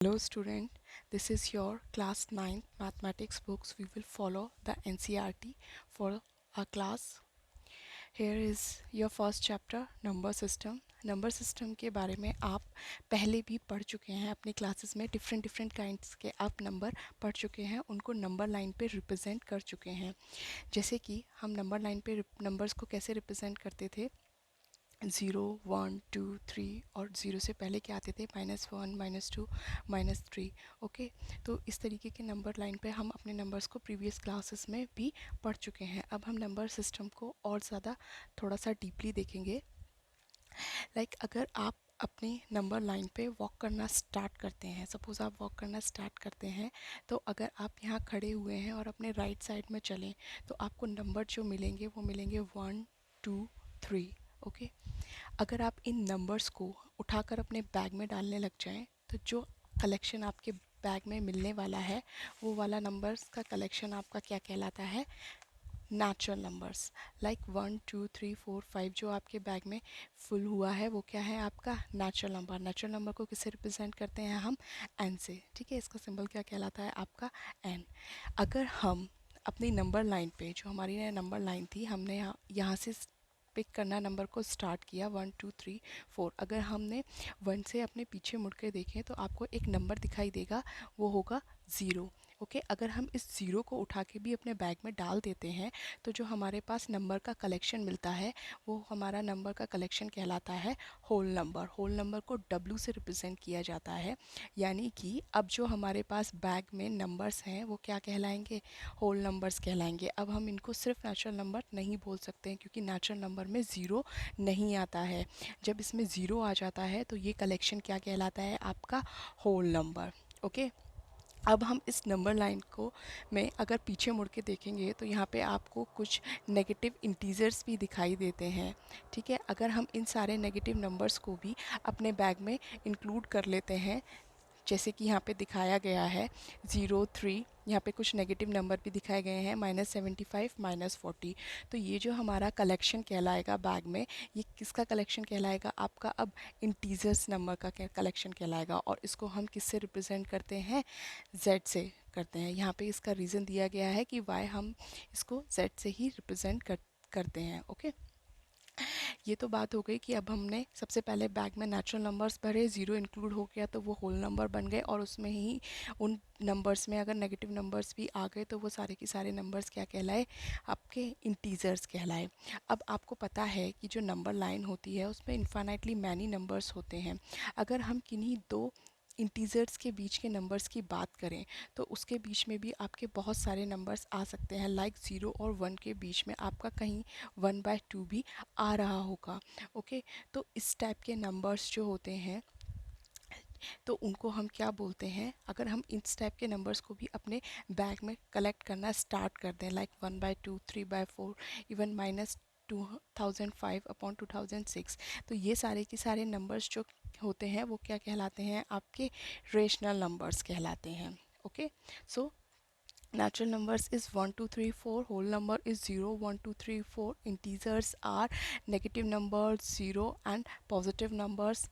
Hello student, this is your class 9th mathematics books. We will follow the NCERT for our class. Here is your first chapter, number system. Number system के बारे में आप पहले भी पढ़ चुके हैं अपनी क्लासेस में. डिफरेंट काइंड्स के आप नंबर पढ़ चुके हैं, उनको नंबर लाइन पे रिप्रेजेंट कर चुके हैं. जैसे कि हम नंबर लाइन पे नंबर्स को कैसे रिप्रेजेंट करते थे. 0 1 2 3 और 0 से पहले क्या आते थे, -1 -2 -3. ओके, तो इस तरीके के नंबर लाइन पे हम अपने नंबर्स को प्रीवियस क्लासेस में भी पढ़ चुके हैं. अब हम नंबर सिस्टम को और ज़्यादा थोड़ा सा डीपली देखेंगे. अगर आप अपनी नंबर लाइन पे वॉक करना स्टार्ट करते हैं, सपोज़ आप वॉक करना स्टार्ट करते हैं, तो अगर आप यहाँ खड़े हुए हैं और अपने राइट साइड में चलें तो आपको नंबर जो मिलेंगे वो मिलेंगे 1 2 3. ओके, अगर आप इन नंबर्स को उठाकर अपने बैग में डालने लग जाएं तो जो कलेक्शन आपके बैग में मिलने वाला है वो वाला नंबर्स का कलेक्शन आपका क्या कहलाता है, नेचुरल नंबर्स. 1 2 3 4 5 जो आपके बैग में फुल हुआ है वो क्या है, आपका नेचुरल नंबर. नेचुरल नंबर को किससे रिप्रेजेंट करते हैं हम, एन से. ठीक है, इसका सिंबल क्या कहलाता है, आपका एन. अगर हम अपनी नंबर लाइन पे, जो हमारी नंबर लाइन थी, हमने यहाँ से पिक करना नंबर को स्टार्ट किया 1 2 3 4. अगर हमने 1 से अपने पीछे मुड़ के देखें तो आपको एक नंबर दिखाई देगा, वो होगा 0. ओके, अगर हम इस 0 को उठा के भी अपने बैग में डाल देते हैं तो जो हमारे पास नंबर का कलेक्शन मिलता है वो हमारा नंबर का कलेक्शन कहलाता है होल नंबर. होल नंबर को W से रिप्रेजेंट किया जाता है. यानी कि अब जो हमारे पास बैग में नंबर्स हैं वो क्या कहलाएंगे, होल नंबर्स कहलाएंगे. अब हम इनको सिर्फ नेचुरल नंबर नहीं बोल सकते हैं क्योंकि नेचुरल नंबर में ज़ीरो नहीं आता है. जब इसमें ज़ीरो आ जाता है तो ये कलेक्शन क्या कहलाता है, आपका होल नंबर. ओके, अब हम इस नंबर लाइन को में अगर पीछे मुड़ के देखेंगे तो यहाँ पे आपको कुछ नेगेटिव इंटीजर्स भी दिखाई देते हैं. ठीक है, अगर हम इन सारे नेगेटिव नंबर्स को भी अपने बैग में इंक्लूड कर लेते हैं, जैसे कि यहाँ पे दिखाया गया है 0 3, यहाँ पे कुछ नेगेटिव नंबर भी दिखाए गए हैं, -75 -40. तो ये जो हमारा कलेक्शन कहलाएगा बैग में, ये किसका कलेक्शन कहलाएगा, आपका अब इंटीजर्स नंबर का कलेक्शन कहलाएगा. और इसको हम किससे रिप्रेजेंट करते हैं, z से करते हैं. यहाँ पे इसका रीज़न दिया गया है कि वाई हम इसको z से ही रिप्रेजेंट करते हैं. ओके, ये तो बात हो गई कि अब हमने सबसे पहले बैग में नेचुरल नंबर्स भरे, ज़ीरो इंक्लूड हो गया तो वो होल नंबर बन गए, और उसमें ही उन नंबर्स में अगर नेगेटिव नंबर्स भी आ गए तो वो सारे के सारे नंबर्स क्या कहलाए, आपके इंटीजर्स कहलाए. अब आपको पता है कि जो नंबर लाइन होती है उसमें इन्फाइनाइटली मैनी नंबर्स होते हैं. अगर हम किन्हीं दो इंटीजर्स के बीच के नंबर्स की बात करें तो उसके बीच में भी आपके बहुत सारे नंबर्स आ सकते हैं. 0 और 1 के बीच में आपका कहीं 1/2 भी आ रहा होगा. ओके, तो इस टाइप के नंबर्स जो होते हैं तो उनको हम क्या बोलते हैं, अगर हम इस टाइप के नंबर्स को भी अपने बैग में कलेक्ट करना स्टार्ट कर दें, 1/2 3/4, इवन -2005/2006, तो ये सारे के सारे नंबर्स जो होते हैं वो क्या कहलाते हैं, आपके रेशनल नंबर्स कहलाते हैं. Okay, so natural numbers is 1 2 3 4, whole number is 0 1 2 3 4, integers are negative numbers 0 and positive numbers,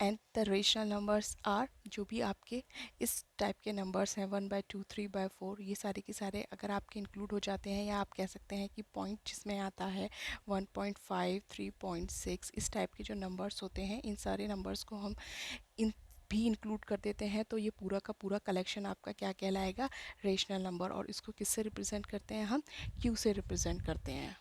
and the rational numbers are जो भी आपके इस टाइप के नंबर्स हैं 1/2 3/4, ये सारे के सारे अगर आपके इंक्लूड हो जाते हैं, या आप कह सकते हैं कि पॉइंट जिसमें आता है 1.5 3.6, इस टाइप के जो नंबर्स होते हैं, इन सारे नंबर्स को हम इन भी इंक्लूड कर देते हैं तो ये पूरा का पूरा कलेक्शन आपका क्या कहलाएगा, रेशनल नंबर. और इसको किससे रिप्रेजेंट करते हैं, हम क्यू से रिप्रेजेंट करते हैं.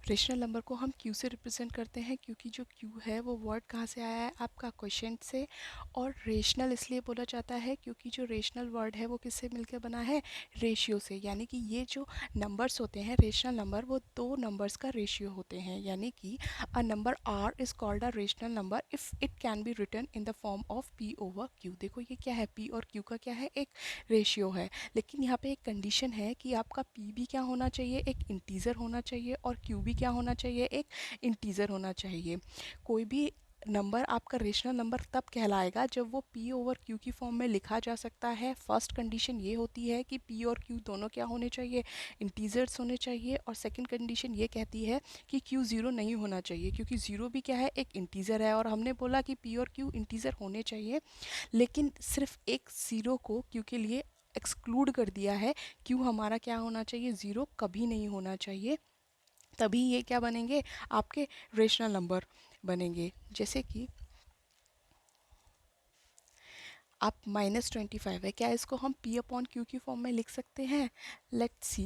रेशनल नंबर को हम क्यू से रिप्रेजेंट करते हैं क्योंकि जो क्यू है वो वर्ड कहाँ से आया है, आपका क्वेश्चन से. और रेशनल इसलिए बोला जाता है क्योंकि जो रेशनल वर्ड है वो किससे मिलकर बना है, रेशियो से. यानी कि ये जो नंबर्स होते हैं रेशनल नंबर, वो दो नंबर्स का रेशियो होते हैं. यानी कि a number r is called a rational number if it can be written in the form of p/q. देखो ये क्या है, p और q का क्या है, एक रेशियो है. लेकिन यहाँ पे एक कंडीशन है कि आपका p भी क्या होना चाहिए, एक इंटीज़र होना चाहिए, और q भी क्या होना चाहिए, एक इंटीज़र होना चाहिए. कोई भी नंबर आपका रेशनल नंबर तब कहलाएगा जब वो p ओवर q की फॉर्म में लिखा जा सकता है। फर्स्ट कंडीशन ये होती है कि p और q दोनों क्या होने चाहिए, इंटीजर्स होने चाहिए। और सेकंड कंडीशन ये कहती है कि q ज़ीरो नहीं होना चाहिए, क्योंकि ज़ीरो भी क्या है, एक इंटीजर है। और हमने बोला कि p और q इंटीजर होने चाहिए, लेकिन सिर्फ एक ज़ीरो को q के लिए एक्सक्लूड कर दिया है। q हमारा क्या होना चाहिए, ज़ीरो कभी नहीं होना चाहिए, तभी ये क्या बनेंगे, आपके रेशनल नंबर बनेंगे। जैसे कि आप -25 है, क्या इसको हम p अपॉन क्यू की फॉर्म में लिख सकते हैं? लेट्स सी,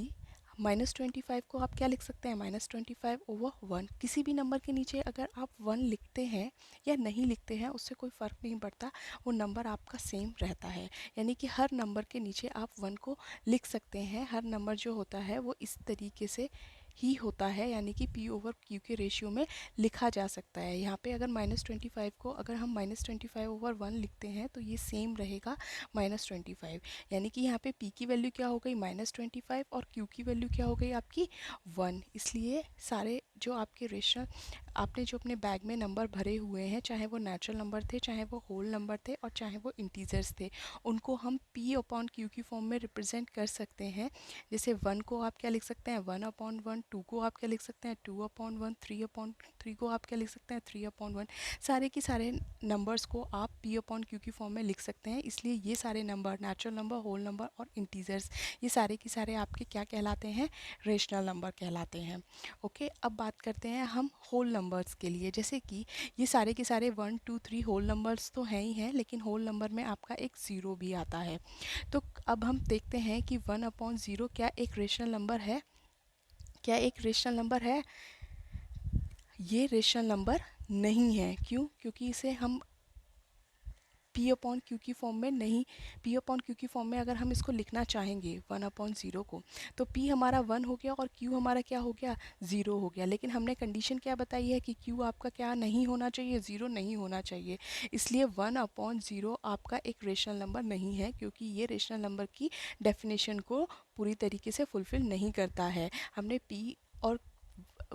-25 को आप क्या लिख सकते हैं, -25 ओवर 1। किसी भी नंबर के नीचे अगर आप 1 लिखते हैं या नहीं लिखते हैं उससे कोई फ़र्क नहीं पड़ता, वो नंबर आपका सेम रहता है। यानी कि हर नंबर के नीचे आप 1 को लिख सकते हैं। हर नंबर जो होता है वो इस तरीके से ही होता है, यानी कि p ओवर q के रेशियो में लिखा जा सकता है। यहाँ पे अगर -25 को अगर हम -25 ओवर 1 लिखते हैं तो ये सेम रहेगा -25, यानी कि यहाँ पे p की वैल्यू क्या हो गई, -25, और q की वैल्यू क्या हो गई आपकी 1। इसलिए सारे जो आपके रेशनल, आपने जो अपने बैग में नंबर भरे हुए हैं, चाहे वो नेचुरल नंबर थे, चाहे वो होल नंबर थे, और चाहे वो इंटीजर्स थे, उनको हम p अपॉन q की फॉर्म में रिप्रेजेंट कर सकते हैं। जैसे 1 को आप क्या लिख सकते हैं, 1/1, 2 को आप क्या लिख सकते हैं, 2/1, 3/3 को आप क्या लिख सकते हैं, 3/1। सारे के सारे नंबर्स को आप p अपॉन q की फॉर्म में लिख सकते हैं। इसलिए ये सारे number, natural number, whole number और इंटीजर्स, ये सारे के सारे आपके क्या कहलाते हैं, रेशनल नंबर कहलाते हैं। ओके, अब बात करते हैं हम होल नंबर्स के लिए। जैसे कि ये सारे के सारे 1 2 3 होल नंबर्स तो हैं ही हैं, लेकिन होल नंबर में आपका एक ज़ीरो भी आता है। तो अब हम देखते हैं कि 1/0 क्या एक रेशनल नंबर है, क्या एक रेशनल नंबर है? ये रेशनल नंबर नहीं है। क्यों? क्योंकि इसे हम p अपॉन क्यू की फॉर्म में नहीं, p अपॉन क्यू की फॉर्म में अगर हम इसको लिखना चाहेंगे 1/0 को, तो p हमारा 1 हो गया और q हमारा क्या हो गया, 0 हो गया। लेकिन हमने कंडीशन क्या बताई है कि q आपका क्या नहीं होना चाहिए, 0 नहीं होना चाहिए। इसलिए 1/0 आपका एक रेशनल नंबर नहीं है, क्योंकि ये रेशनल नंबर की डेफिनेशन को पूरी तरीके से फुलफ़िल नहीं करता है। हमने p और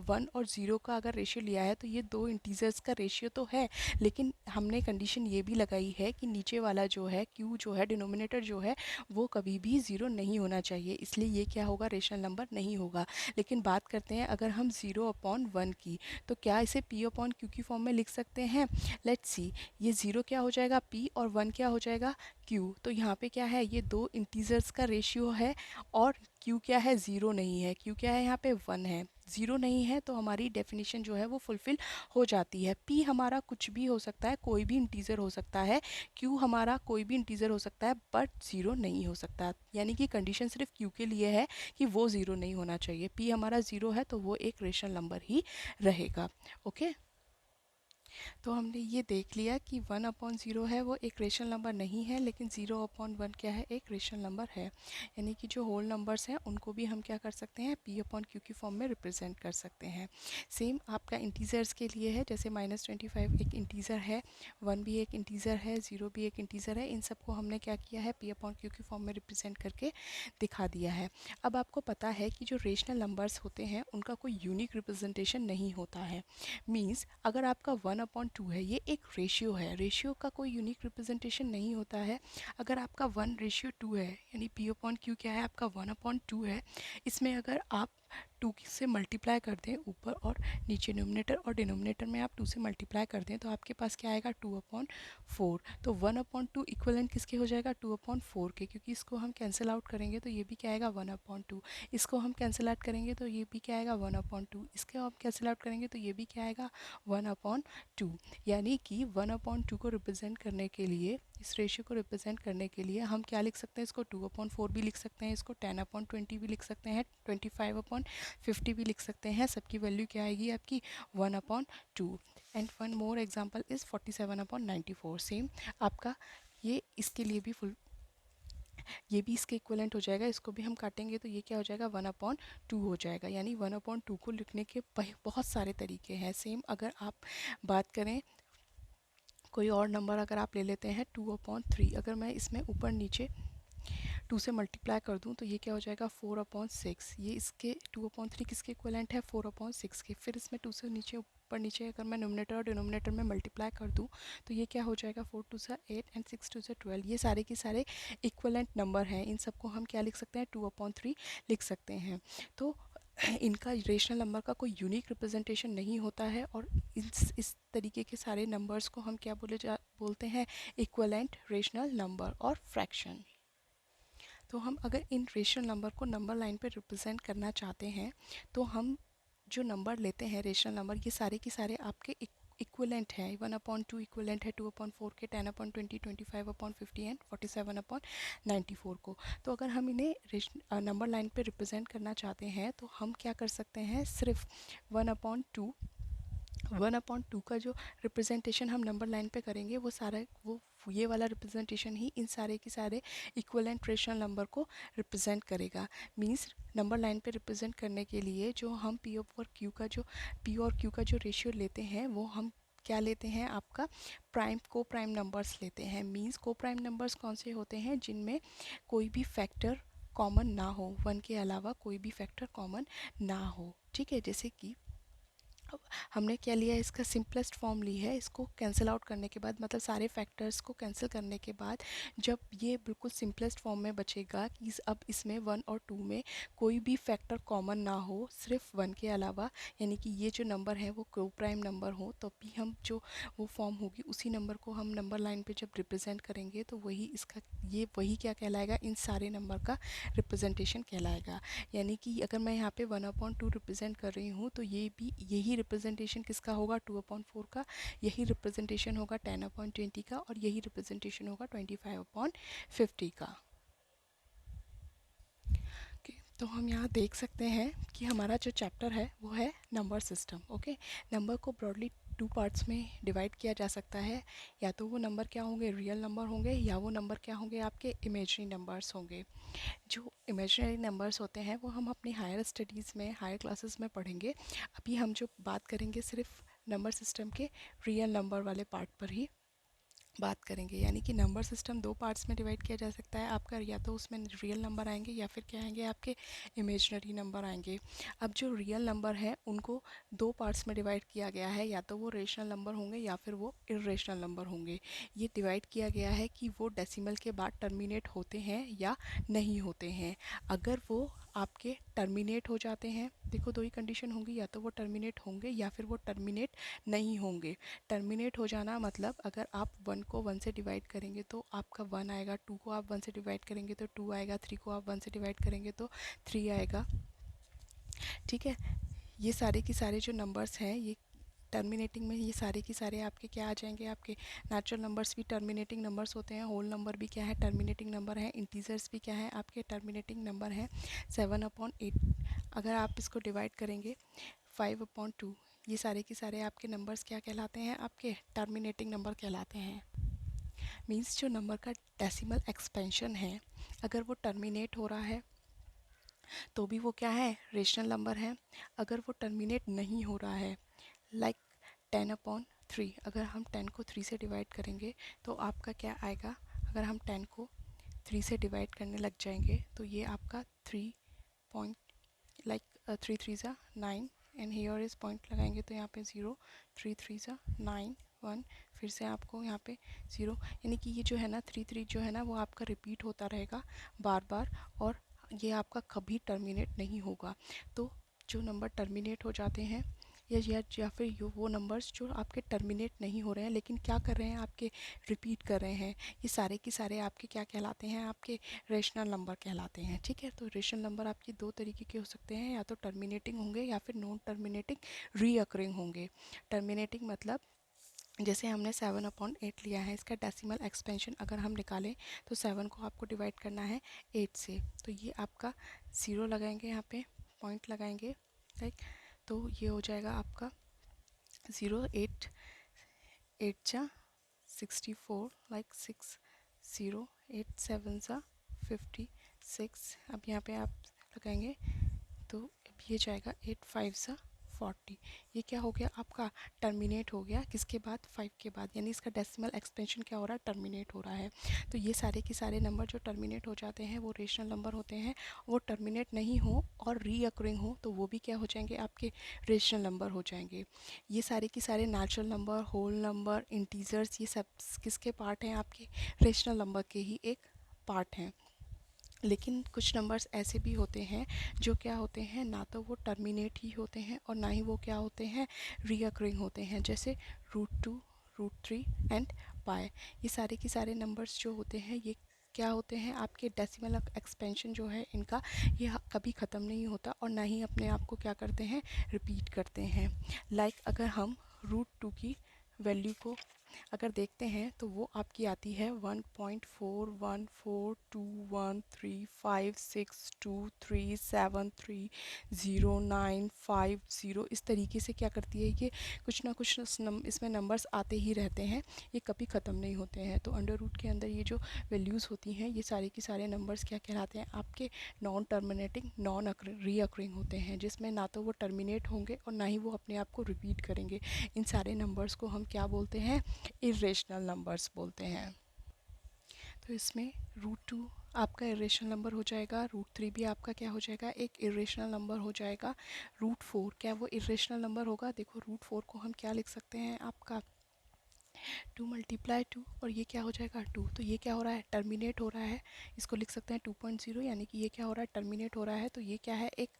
1 और 0 का अगर रेशियो लिया है तो ये दो इंटीजर्स का रेशियो तो है, लेकिन हमने कंडीशन ये भी लगाई है कि नीचे वाला जो है q जो है, डिनोमिनेटर जो है, वो कभी भी 0 नहीं होना चाहिए। इसलिए ये क्या होगा, रेशनल नंबर नहीं होगा। लेकिन बात करते हैं अगर हम 0/1 की, तो क्या इसे p अपॉन q की फॉर्म में लिख सकते हैं? लेट्स सी, ये 0 क्या हो जाएगा, p, और 1 क्या हो जाएगा, q। तो यहाँ पे क्या है, ये दो इंटीजर्स का रेशियो है, और q क्या है, 0 नहीं है। q क्या है, यहाँ पे 1 है, 0 नहीं है, तो हमारी डेफिनेशन जो है वो फुलफ़िल हो जाती है। p हमारा कुछ भी हो सकता है, कोई भी इंटीजर हो सकता है, q हमारा कोई भी इंटीजर हो सकता है, बट 0 नहीं हो सकता। यानी कि कंडीशन सिर्फ q के लिए है कि वो 0 नहीं होना चाहिए। p हमारा 0 है तो वो एक रेशनल नंबर ही रहेगा। ओके, तो हमने ये देख लिया कि 1/0 है वो एक रेशनल नंबर नहीं है, लेकिन 0/1 क्या है, एक रेशनल नंबर है। यानी कि जो होल नंबर्स हैं उनको भी हम क्या कर सकते हैं, p अपॉन q की फॉर्म में रिप्रेजेंट कर सकते हैं। सेम आपका इंटीजर्स के लिए है, जैसे -25 एक इंटीजर है, 1 भी एक इंटीजर है, 0 भी एक इंटीजर है। इन सबको हमने क्या किया है, p अपॉन q की फॉर्म में रिप्रेजेंट करके दिखा दिया है। अब आपको पता है कि जो रेशनल नंबर्स होते हैं उनका कोई यूनिक रिप्रेजेंटेशन नहीं होता है। मीन्स अगर आपका 1/2 है, ये एक रेशियो है, रेशियो का कोई यूनिक रिप्रेजेंटेशन नहीं होता है। अगर आपका 1/2 है, यानी p अपॉन q क्या है, आपका 1/2 है, इसमें अगर आप 2 से मल्टीप्लाई कर दें ऊपर और नीचे, न्यूमरेटर और डिनोमिनेटर में आप 2 से मल्टीप्लाई कर दें, तो आपके पास क्या आएगा, 2/4। तो 1/2 इक्वलेंट किसके हो जाएगा, 2/4 के, क्योंकि इसको हम कैंसिल आउट करेंगे तो ये भी क्या आएगा, 1/2। इसको हम कैंसिल आउट करेंगे तो ये भी क्या आएगा, 1/2। इसके हम कैंसिल आउट करेंगे तो ये भी क्या आएगा, 1/2। यानी कि 1/2 को रिप्रेजेंट करने के लिए, इस रेशियो को रिप्रेजेंट करने के लिए हम क्या लिख सकते हैं, इसको 2/4 भी लिख सकते हैं, इसको 10/20 भी लिख सकते हैं, 25/50 भी लिख सकते हैं। सबकी वैल्यू क्या आएगी आपकी, 1/2। And one more example is 47/94। Same आपका ये इसके लिए भी फुल, ये भी इसके इक्वलेंट हो जाएगा। इसको भी हम काटेंगे तो ये क्या हो जाएगा, 1/2 हो जाएगा। यानी 1/2 को लिखने के बहुत सारे तरीके हैं। सेम अगर आप बात करें कोई और नंबर, अगर आप ले लेते हैं 2/3, अगर मैं इसमें ऊपर नीचे 2 से मल्टीप्लाई कर दूं तो ये क्या हो जाएगा, 4/6। ये इसके 2/3 किसके इक्वलेंट है, 4/6 के। फिर इसमें 2 से नीचे ऊपर नीचे अगर मैं नोमिनेटर और डिनोमिनेटर में मल्टीप्लाई कर दूँ तो ये क्या हो जाएगा, 4 टू सा 8 एंड 6 टू सा 12। ये सारे के सारे इक्वलेंट नंबर हैं, इन सबको हम क्या लिख सकते हैं, 2/3 लिख सकते हैं। तो इनका रेशनल नंबर का कोई यूनिक रिप्रेजेंटेशन नहीं होता है, और इस तरीके के सारे नंबर्स को हम क्या बोलते हैं, इक्वलेंट रेशनल नंबर और फ्रैक्शन। तो हम अगर इन रेशनल नंबर को नंबर लाइन पे रिप्रेजेंट करना चाहते हैं तो हम जो नंबर लेते हैं रेशनल नंबर, ये सारे के सारे आपके इक्वलेंट हैं। 1/2 इक्वलेंट है 2/4 के, 10/20, 25/50 एंड 47/94 को। तो अगर हम इन्हें नंबर लाइन पे रिप्रेजेंट करना चाहते हैं तो हम क्या कर सकते हैं, सिर्फ 1/2 का जो रिप्रेजेंटेशन हम नंबर लाइन पे करेंगे वो सारा वो ये वाला रिप्रेजेंटेशन ही इन सारे के सारे इक्वलेंट रेशनल नंबर को रिप्रेजेंट करेगा। मींस नंबर लाइन पे रिप्रेजेंट करने के लिए जो हम पी और क्यू का जो रेशियो लेते हैं वो हम क्या लेते हैं, आपका को प्राइम नंबर्स लेते हैं। मींस को प्राइम नंबर्स कौन से होते हैं, जिनमें कोई भी फैक्टर कॉमन ना हो, 1 के अलावा कोई भी फैक्टर कॉमन ना हो। ठीक है, जैसे कि हमने क्या लिया, इसका सिंपलेस्ट फॉर्म ली है। इसको कैंसिल आउट करने के बाद, मतलब सारे फैक्टर्स को कैंसिल करने के बाद जब ये बिल्कुल सिंपलेस्ट फॉर्म में बचेगा कि अब इसमें 1 और 2 में कोई भी फैक्टर कॉमन ना हो सिर्फ 1 के अलावा, यानी कि ये जो नंबर है वो को प्राइम नंबर हो, तो भी हम जो वो फॉर्म होगी उसी नंबर को हम नंबर लाइन पे जब रिप्रेजेंट करेंगे तो वही क्या कहलाएगा, इन सारे नंबर का रिप्रेजेंटेशन कहलाएगा। यानी कि अगर मैं यहाँ पे 1/2 रिप्रेजेंट कर रही हूँ तो यही रिप्रेजेंटेशन किसका होगा, 2/4 का, यही रिप्रेजेंटेशन होगा 10/20 का, और यही रिप्रेजेंटेशन होगा 25/50 का। ओके, तो हम यहाँ देख सकते हैं कि हमारा जो चैप्टर है वो है नंबर सिस्टम। ओके, नंबर को ब्रॉडली 2 पार्ट्स में डिवाइड किया जा सकता है। या तो वो नंबर क्या होंगे, रियल नंबर होंगे, या वो नंबर क्या होंगे, आपके इमेजनरी नंबर्स होंगे। जो इमेजिनरी नंबर्स होते हैं वो हम अपनी हायर स्टडीज़ में, हायर क्लासेस में पढ़ेंगे। अभी हम जो बात करेंगे सिर्फ नंबर सिस्टम के रियल नंबर वाले पार्ट पर ही बात करेंगे। यानी कि नंबर सिस्टम 2 पार्ट्स में डिवाइड किया जा सकता है आपका, या तो उसमें रियल नंबर आएंगे या फिर क्या आएंगे, आपके इमेजनरी नंबर आएंगे। अब जो रियल नंबर है उनको 2 पार्ट्स में डिवाइड किया गया है, या तो वो रेशनल नंबर होंगे या फिर वो इर्रेशनल नंबर होंगे। ये डिवाइड किया गया है कि वो डेसिमल के बाद टर्मिनेट होते हैं या नहीं होते हैं। अगर वो आपके टर्मिनेट हो जाते हैं, देखो 2 ही कंडीशन होंगी, या तो वो टर्मिनेट होंगे या फिर वो टर्मिनेट नहीं होंगे। टर्मिनेट हो जाना मतलब अगर आप 1 को 1 से डिवाइड करेंगे तो आपका 1 आएगा, 2 को आप 1 से डिवाइड करेंगे तो 2 आएगा, 3 को आप 1 से डिवाइड करेंगे तो 3 आएगा। ठीक है, ये सारे के सारे जो नंबर्स हैं ये टर्मिनेटिंग में, ये सारे के सारे आपके क्या आ जाएंगे, आपके नेचुरल नंबर्स भी टर्मिनेटिंग नंबर्स होते हैं, होल नंबर भी क्या है, टर्मिनेटिंग नंबर है, इंटीजर्स भी क्या है, आपके टर्मिनेटिंग नंबर हैं। 7/8 अगर आप इसको डिवाइड करेंगे 5/2, ये सारे के सारे आपके नंबर्स क्या कहलाते हैं, आपके टर्मिनेटिंग नंबर कहलाते हैं। मींस जो नंबर का डेसिमल एक्सपेंशन है अगर वो टर्मिनेट हो रहा है तो भी वो क्या है, रेशनल नंबर है। अगर वो टर्मिनेट नहीं हो रहा है, लाइक 10/3, अगर हम 10 को 3 से डिवाइड करेंगे तो आपका क्या आएगा, अगर हम 10 को 3 से डिवाइड करने लग जाएंगे तो ये आपका 3 पॉइंट, लाइक 3 3 ज़ा 9 एंड हियर इज पॉइंट लगाएंगे तो यहाँ पे 0, 3 3 ज़ा 9 1, फिर से आपको यहाँ पे 0, यानी कि ये जो है ना 3 3 जो है ना वो आपका रिपीट होता रहेगा बार बार, और ये आपका कभी टर्मिनेट नहीं होगा। तो जो नंबर टर्मिनेट हो जाते हैं या फिर वो नंबर्स जो आपके टर्मिनेट नहीं हो रहे हैं लेकिन क्या कर रहे हैं, आपके रिपीट कर रहे हैं, ये सारे के सारे आपके क्या कहलाते हैं, आपके रेशनल नंबर कहलाते हैं। ठीक है, तो रेशनल नंबर आपके 2 तरीके के हो सकते हैं, या तो टर्मिनेटिंग होंगे या फिर नॉन टर्मिनेटिंग रीअकरिंग होंगे। टर्मिनेटिंग मतलब जैसे हमने 7/8 लिया है, इसका डेसिमल एक्सपेंशन अगर हम निकालें तो 7 को आपको डिवाइड करना है 8 से, तो ये आपका 0 लगाएंगे, यहाँ पे पॉइंट लगाएंगे, राइट। तो ये हो जाएगा आपका 0 8 8 जा 64, लाइक 6 0 8 7 ज़ा 56। अब यहाँ पे आप लगाएंगे तो अब ये जाएगा 8 5 ज़ा 40। ये क्या हो गया आपका, टर्मिनेट हो गया किसके बाद, 5 के बाद, यानी इसका डेसिमल एक्सपेंशन क्या हो रहा है, टर्मिनेट हो रहा है। तो ये सारे के सारे नंबर जो टर्मिनेट हो जाते हैं वो रेशनल नंबर होते हैं। वो टर्मिनेट नहीं हो और रीअकरिंग हो तो वो भी क्या हो जाएंगे, आपके रेशनल नंबर हो जाएंगे। ये सारे के सारे natural number, whole number, integers, ये सब किसके पार्ट हैं, आपके रेशनल नंबर के ही एक पार्ट हैं। लेकिन कुछ नंबर्स ऐसे भी होते हैं जो क्या होते हैं, ना तो वो टर्मिनेट ही होते हैं और ना ही वो क्या होते हैं, रीअकरिंग होते हैं, जैसे √2, √3 एंड पाई। ये सारे के सारे नंबर्स जो होते हैं ये क्या होते हैं, आपके डेसिमल एक्सपेंशन जो है इनका, ये कभी ख़त्म नहीं होता और ना ही अपने आप को क्या करते हैं, रिपीट करते हैं। अगर हम √2 की वैल्यू को अगर देखते हैं तो वो आपकी आती है 1.4142135623730950। इस तरीके से क्या करती है ये, कुछ ना कुछ इसमें नंबर्स आते ही रहते हैं, ये कभी ख़त्म नहीं होते हैं। तो अंडर रूट के अंदर ये जो वैल्यूज़ होती हैं ये सारे के सारे नंबर्स क्या कहलाते हैं, आपके नॉन टर्मिनेटिंग, नॉन रीअकरिंग होते हैं, जिसमें ना तो वो टर्मिनेट होंगे और ना ही वो अपने आप को रिपीट करेंगे। इन सारे नंबर्स को हम क्या बोलते हैं, इरेशनल नंबर्स बोलते हैं। तो इसमें √2 आपका इरेशनल नंबर हो जाएगा, √3 भी आपका क्या हो जाएगा, एक इरेशनल नंबर हो जाएगा। √4 क्या वो इरेशनल नंबर होगा, देखो √4 को हम क्या लिख सकते हैं, आपका 2 × 2 और ये क्या हो जाएगा 2। तो ये क्या हो रहा है, टर्मिनेट हो रहा है, इसको लिख सकते हैं 2.0, यानी कि ये क्या हो रहा है, टर्मिनेट हो रहा है। तो ये क्या है, एक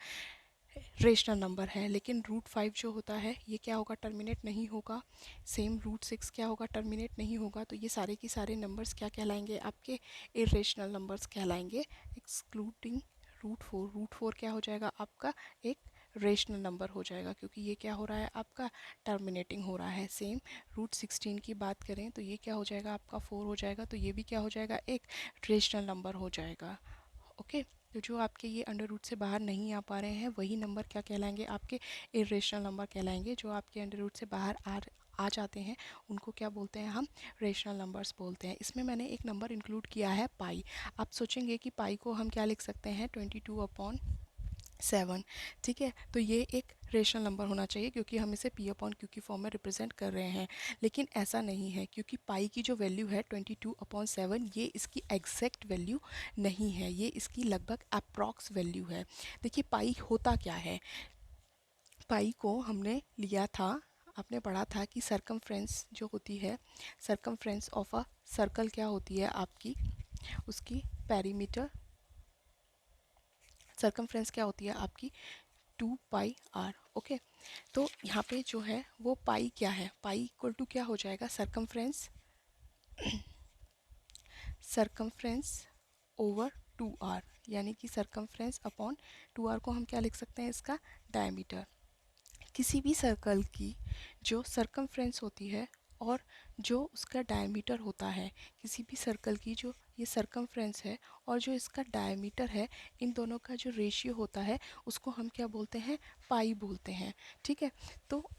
रेशनल नंबर है। लेकिन √5 जो होता है ये क्या होगा, टर्मिनेट नहीं होगा। सेम √6 क्या होगा, टर्मिनेट नहीं होगा। तो ये सारे के सारे नंबर्स क्या कहलाएंगे, आपके इरेशनल नंबर्स कहलाएंगे, एक्सक्लूडिंग √4। √4 क्या हो जाएगा, आपका एक रेशनल नंबर हो जाएगा, क्योंकि ये क्या हो रहा है, आपका टर्मिनेटिंग हो रहा है। सेम √16 की बात करें तो ये क्या हो जाएगा, आपका 4 हो जाएगा, तो ये भी क्या हो जाएगा, एक रेशनल नंबर हो जाएगा। ओके, तो जो आपके ये अंडर रूट से बाहर नहीं आ पा रहे हैं वही नंबर क्या कहलाएंगे, आपके इरेशनल नंबर कहलाएंगे। जो आपके अंडर रूट से बाहर आ जाते हैं उनको क्या बोलते हैं, हम रेशनल नंबर्स बोलते हैं। इसमें मैंने एक नंबर इंक्लूड किया है पाई। आप सोचेंगे कि पाई को हम क्या लिख सकते हैं, 22/7। ठीक है, तो ये एक रेशनल नंबर होना चाहिए क्योंकि हम इसे p/q की फॉर्म में रिप्रेजेंट कर रहे हैं। लेकिन ऐसा नहीं है, क्योंकि पाई की जो वैल्यू है 22/7 ये इसकी एग्जैक्ट वैल्यू नहीं है, ये इसकी लगभग अप्रॉक्स वैल्यू है। देखिए पाई होता क्या है, पाई को हमने लिया था, आपने पढ़ा था कि सरकमफ्रेंस जो होती है, सरकमफ्रेंस ऑफ अ सर्कल क्या होती है आपकी, उसकी पेरीमीटर, सरकमफ्रेंस क्या होती है आपकी 2πr। ओके, तो यहाँ पे जो है वो पाई क्या है, पाई इक्वल टू क्या हो जाएगा, सरकमफ्रेंस, सरकमफ्रेंस ओवर 2r, यानी कि सरकमफ्रेंस अपॉन 2r को हम क्या लिख सकते हैं, इसका डायमीटर। किसी भी सर्कल की जो सरकमफ्रेंस होती है और जो उसका डायमीटर होता है, किसी भी सर्कल की जो ये सरकमफ्रेंस है और जो इसका डायमीटर है, इन दोनों का जो रेशियो होता है उसको हम क्या बोलते हैं, पाई बोलते हैं। ठीक है, तो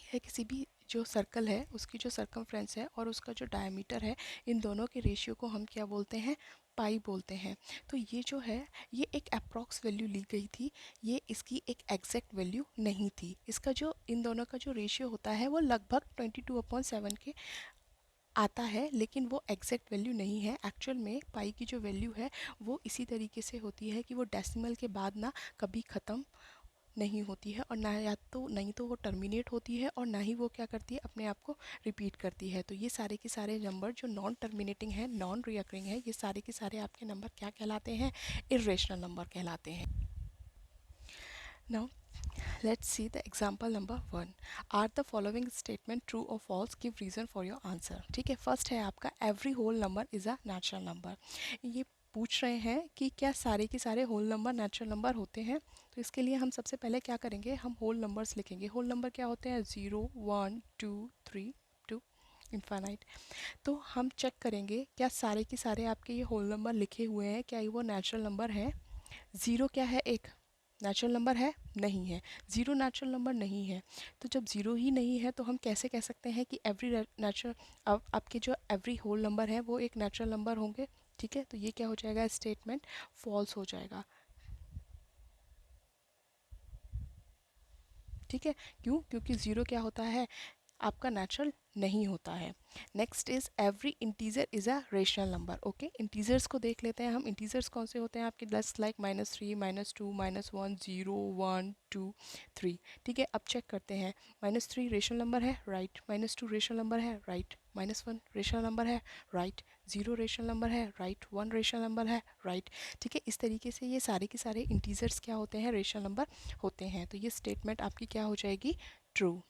यह किसी भी जो सर्कल है उसकी जो सरकमफ्रेंस है और उसका जो डायमीटर है, इन दोनों के रेशियो को हम क्या बोलते हैं, पाई बोलते हैं। तो ये जो है ये एक अप्रॉक्स वैल्यू ली गई थी, ये इसकी एक एग्जैक्ट वैल्यू नहीं थी। इसका जो इन दोनों का जो रेशियो होता है वो लगभग 22/7 के आता है, लेकिन वो एग्जैक्ट वैल्यू नहीं है। एक्चुअल में पाई की जो वैल्यू है वो इसी तरीके से होती है कि वो डेसिमल के बाद ना कभी ख़त्म नहीं होती है और ना या तो नहीं तो वो टर्मिनेट होती है और ना ही वो क्या करती है, अपने आप को रिपीट करती है। तो ये सारे के सारे नंबर जो नॉन टर्मिनेटिंग है, नॉन रिकरिंग है, ये सारे के सारे आपके नंबर क्या कहलाते हैं, इरेशनल नंबर कहलाते हैं। Now let's see the example number 1. Are the following statement true or false? Give reason for your answer. ठीक है, फर्स्ट है आपका every whole number is a natural number. ये पूछ रहे हैं कि क्या सारे के सारे होल नंबर नेचुरल नंबर होते हैं। तो इसके लिए हम सबसे पहले क्या करेंगे, हम होल नंबर्स लिखेंगे। होल नंबर क्या होते हैं, 0 1 2 3 टू इन्फानाइट। तो हम चेक करेंगे क्या सारे के सारे आपके ये होल नंबर लिखे हुए हैं, क्या वो नेचुरल नंबर हैं। ज़ीरो क्या है, एक नेचुरल नंबर है, नहीं है। ज़ीरो नेचुरल नंबर नहीं है, तो जब ज़ीरो ही नहीं है तो हम कैसे कह सकते हैं कि एवरी नेचुरल, आपके जो एवरी होल नंबर है वो एक नेचुरल नंबर होंगे। ठीक है, तो ये क्या हो जाएगा, स्टेटमेंट फॉल्स हो जाएगा। ठीक है, क्यों? क्योंकि ज़ीरो क्या होता है, आपका नेचुरल नहीं होता है। Next is every integer is a rational number. Okay, integers को देख लेते हैं हम। इंटीजर्स कौन से होते हैं आपके? Just like -3, -2, -1, 0, 1, 2, 3। ठीक है, अब चेक करते हैं। -3 रेशनल नंबर है, राइट। -2 रेशनल नंबर है, राइट। -1 रेशनल नंबर है, राइट। 0 रेशनल नंबर है, राइट। 1 रेशनल नंबर है, राइट। ठीक है, इस तरीके से ये सारे के सारे इंटीजर्स क्या होते हैं, रेशनल नंबर होते हैं। तो ये स्टेटमेंट आपकी क्या हो जाएगी, true.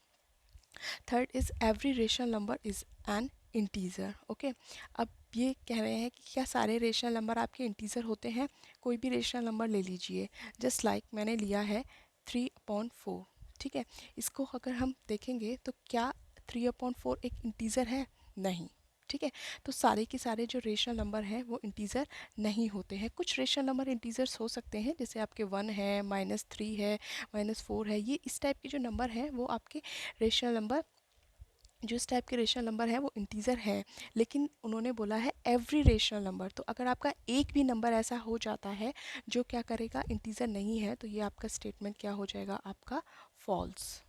Third is every rational number is an integer. Okay, अब ये कह रहे हैं कि क्या सारे रेशनल नंबर आपके इंटीजर होते हैं? कोई भी रेशनल नंबर ले लीजिए, जस्ट लाइक मैंने लिया है 3/4। ठीक है, इसको अगर हम देखेंगे तो क्या 3/4 एक इंटीजर है? नहीं। ठीक है, तो सारे के सारे जो रेशनल नंबर हैं वो इंटीजर नहीं होते हैं। कुछ रेशनल नंबर इंटीजर्स हो सकते हैं, जैसे आपके 1 है, -3 है, -4 है। ये इस टाइप के जो नंबर हैं वो आपके रेशनल नंबर, जो इस टाइप के रेशनल नंबर है वो इंटीजर है। लेकिन उन्होंने बोला है एवरी रेशनल नंबर, तो अगर आपका एक भी नंबर ऐसा हो जाता है जो क्या करेगा, इंटीजर नहीं है, तो ये आपका स्टेटमेंट क्या हो जाएगा, आपका फॉल्स।